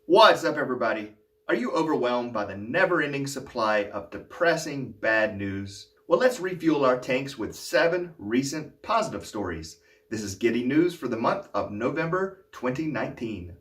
What's up, everybody? Are you overwhelmed by the never-ending supply of depressing bad news? Well, let's refuel our tanks with 7 recent positive stories. This is Giddy News for the month of November 2019.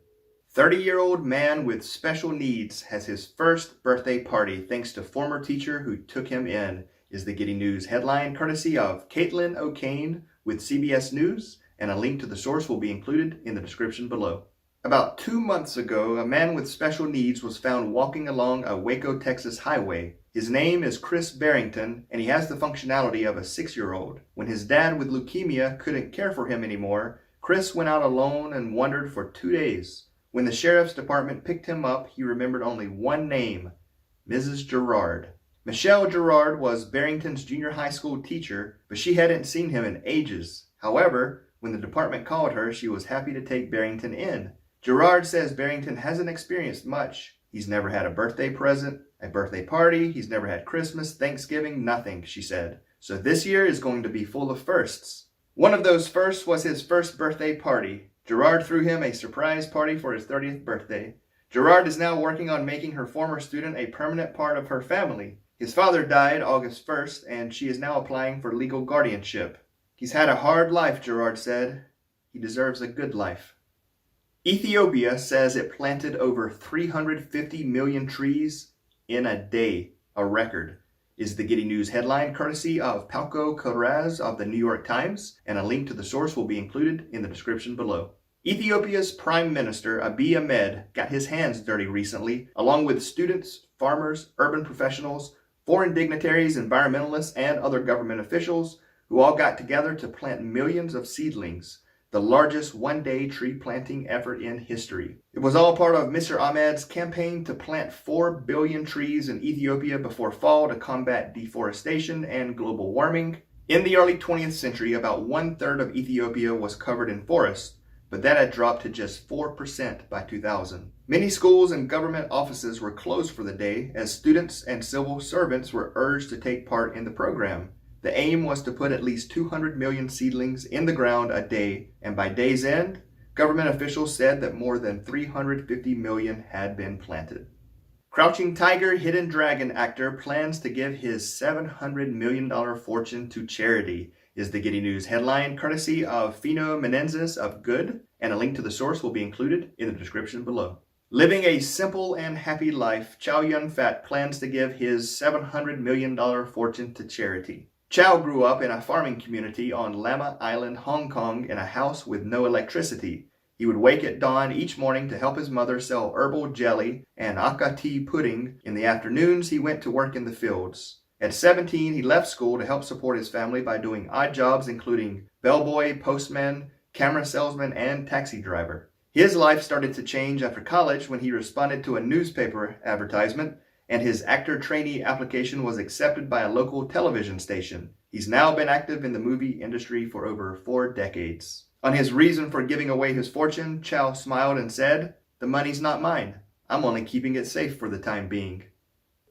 30-year-old man with special needs has his first birthday party thanks to former teacher who took him in, is the Giddy News headline courtesy of Caitlin O'Kane with CBS News, and a link to the source will be included in the description below. About 2 months ago, a man with special needs was found walking along a Waco, Texas highway. His name is Chris Barrington, and he has the functionality of a 6-year-old. When his dad with leukemia couldn't care for him anymore, Chris went out alone and wandered for 2 days. When the sheriff's department picked him up, he remembered only one name: Mrs. Gerard. Michelle Gerard was Barrington's junior high school teacher, but she hadn't seen him in ages. However, when the department called her, she was happy to take Barrington in. Gerard says Barrington hasn't experienced much. He's never had a birthday present, a birthday party, he's never had Christmas, Thanksgiving, nothing, she said. So this year is going to be full of firsts. One of those firsts was his first birthday party. Gerard threw him a surprise party for his 30th birthday. Gerard is now working on making her former student a permanent part of her family. His father died August 1st, and she is now applying for legal guardianship. He's had a hard life, Gerard said. He deserves a good life. Ethiopia says it planted over 350 million trees in a day, a record, is the Giddy News headline courtesy of Palko Koraz of the New York Times, and a link to the source will be included in the description below. Ethiopia's Prime Minister Abiy Ahmed got his hands dirty recently, along with students, farmers, urban professionals, foreign dignitaries, environmentalists, and other government officials who all got together to plant millions of seedlings, the largest one-day tree planting effort in history. It was all part of Mr. Ahmed's campaign to plant 4 billion trees in Ethiopia before fall to combat deforestation and global warming. In the early 20th century, about 1/3 of Ethiopia was covered in forest, but that had dropped to just 4% by 2000. Many schools and government offices were closed for the day as students and civil servants were urged to take part in the program. The aim was to put at least 200 million seedlings in the ground a day, and by day's end, government officials said that more than 350 million had been planted. Crouching Tiger, Hidden Dragon actor plans to give his $700 million fortune to charity, is the Giddy News headline courtesy of Fino Menendez of Good, and a link to the source will be included in the description below. Living a simple and happy life, Chow Yun-fat plans to give his $700 million fortune to charity. Chow grew up in a farming community on Lamma Island, Hong Kong, in a house with no electricity. He would wake at dawn each morning to help his mother sell herbal jelly and aka tea pudding. In the afternoons, he went to work in the fields. At 17, he left school to help support his family by doing odd jobs including bellboy, postman, camera salesman, and taxi driver. His life started to change after college when he responded to a newspaper advertisement, and his actor trainee application was accepted by a local television station. He's now been active in the movie industry for over 4 decades. On his reason for giving away his fortune, Chow smiled and said, "The money's not mine. I'm only keeping it safe for the time being."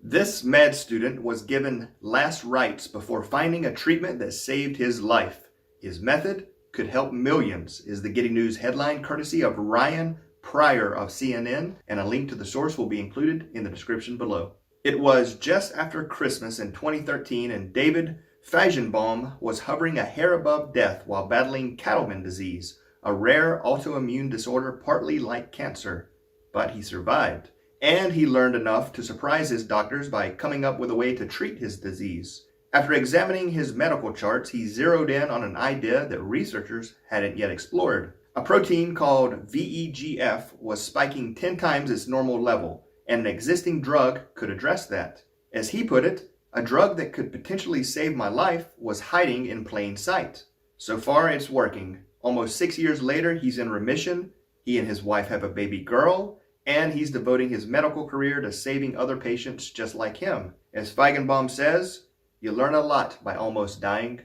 This med student was given last rites before finding a treatment that saved his life. His method could help millions, is the Giddy News headline courtesy of Ryan Pryor of CNN, and a link to the source will be included in the description below. It was just after Christmas in 2013, and David Feigenbaum was hovering a hair above death while battling cattleman disease, a rare autoimmune disorder partly like cancer. But he survived, and he learned enough to surprise his doctors by coming up with a way to treat his disease. After examining his medical charts, he zeroed in on an idea that researchers hadn't yet explored. A protein called VEGF was spiking 10 times its normal level, and an existing drug could address that. As he put it, a drug that could potentially save my life was hiding in plain sight. So far, it's working. Almost 6 years later, he's in remission, he and his wife have a baby girl, and he's devoting his medical career to saving other patients just like him. As Feigenbaum says, you learn a lot by almost dying.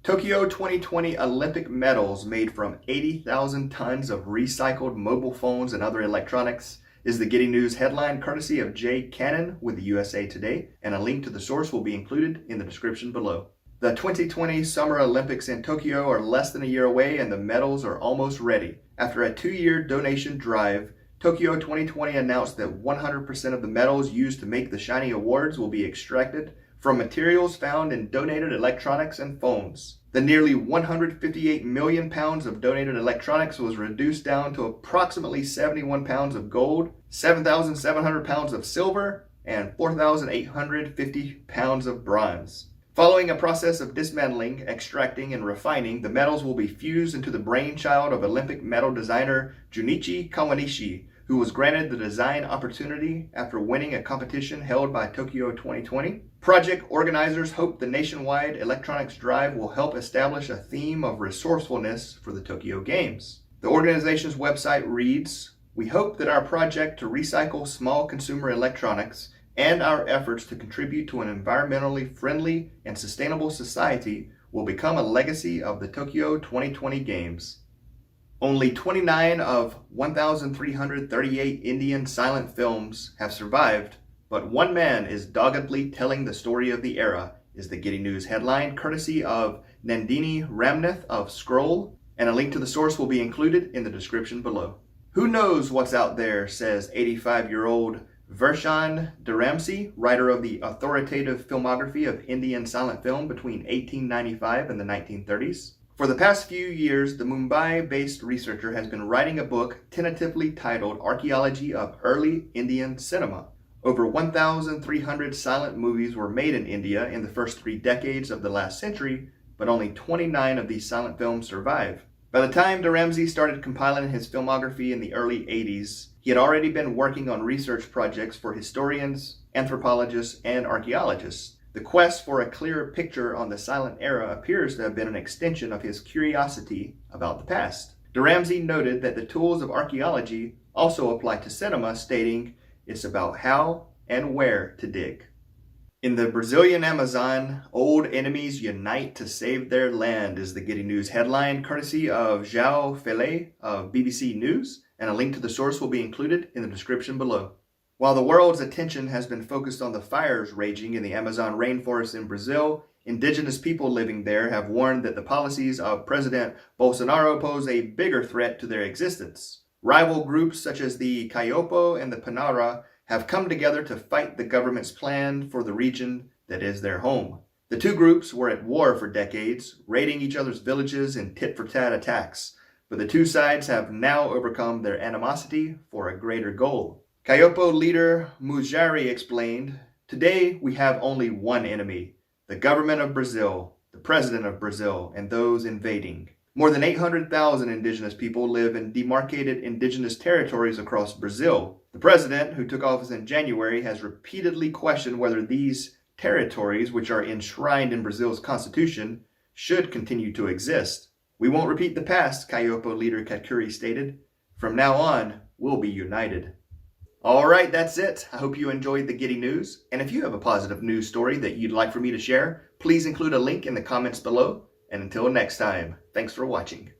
Tokyo 2020 Olympic medals made from 80,000 tons of recycled mobile phones and other electronics, is the Giddy News headline courtesy of Jay Cannon with the USA Today, and a link to the source will be included in the description below. The 2020 Summer Olympics in Tokyo are less than a year away, and the medals are almost ready. After a 2-year donation drive, Tokyo 2020 announced that 100% of the metals used to make the shiny awards will be extracted from materials found in donated electronics and phones. The nearly 158 million pounds of donated electronics was reduced down to approximately 71 pounds of gold, 7,700 pounds of silver, and 4,850 pounds of bronze. Following a process of dismantling, extracting, and refining, the metals will be fused into the brainchild of Olympic medal designer Junichi Kawanishi, who was granted the design opportunity after winning a competition held by Tokyo 2020. Project organizers hope the nationwide electronics drive will help establish a theme of resourcefulness for the Tokyo Games. The organization's website reads, "We hope that our project to recycle small consumer electronics and our efforts to contribute to an environmentally friendly and sustainable society will become a legacy of the Tokyo 2020 Games." Only 29 of 1,338 Indian silent films have survived, but one man is doggedly telling the story of the era, is the Getty News headline, courtesy of Nandini Ramnath of Scroll, and a link to the source will be included in the description below. Who knows what's out there, says 85-year-old Vershan Dharamsi, writer of the authoritative filmography of Indian silent film between 1895 and the 1930s. For the past few years, the Mumbai-based researcher has been writing a book tentatively titled Archaeology of Early Indian Cinema. Over 1,300 silent movies were made in India in the first 3 decades of the last century, but only 29 of these silent films survive. By the time Dharamsi started compiling his filmography in the early 80s, he had already been working on research projects for historians, anthropologists, and archaeologists. The quest for a clearer picture on the silent era appears to have been an extension of his curiosity about the past. Dharamsi noted that the tools of archaeology also apply to cinema, stating, "It's about how and where to dig." In the Brazilian Amazon, old enemies unite to save their land, is the Getty News headline, courtesy of João Fele of BBC News, and a link to the source will be included in the description below. While the world's attention has been focused on the fires raging in the Amazon rainforest in Brazil, indigenous people living there have warned that the policies of President Bolsonaro pose a bigger threat to their existence. Rival groups such as the Kaiopo and the Panara have come together to fight the government's plan for the region that is their home. The two groups were at war for decades, raiding each other's villages in tit-for-tat attacks, but the two sides have now overcome their animosity for a greater goal. Kaiopo leader Mujari explained, "Today we have only one enemy, the government of Brazil, the president of Brazil, and those invading." More than 800,000 indigenous people live in demarcated indigenous territories across Brazil. The president, who took office in January, has repeatedly questioned whether these territories, which are enshrined in Brazil's constitution, should continue to exist. "We won't repeat the past," Kaiopo leader Katkuri stated. "From now on, we'll be united." All right, that's it. I hope you enjoyed the Getty News. And if you have a positive news story that you'd like for me to share, please include a link in the comments below. And until next time, thanks for watching.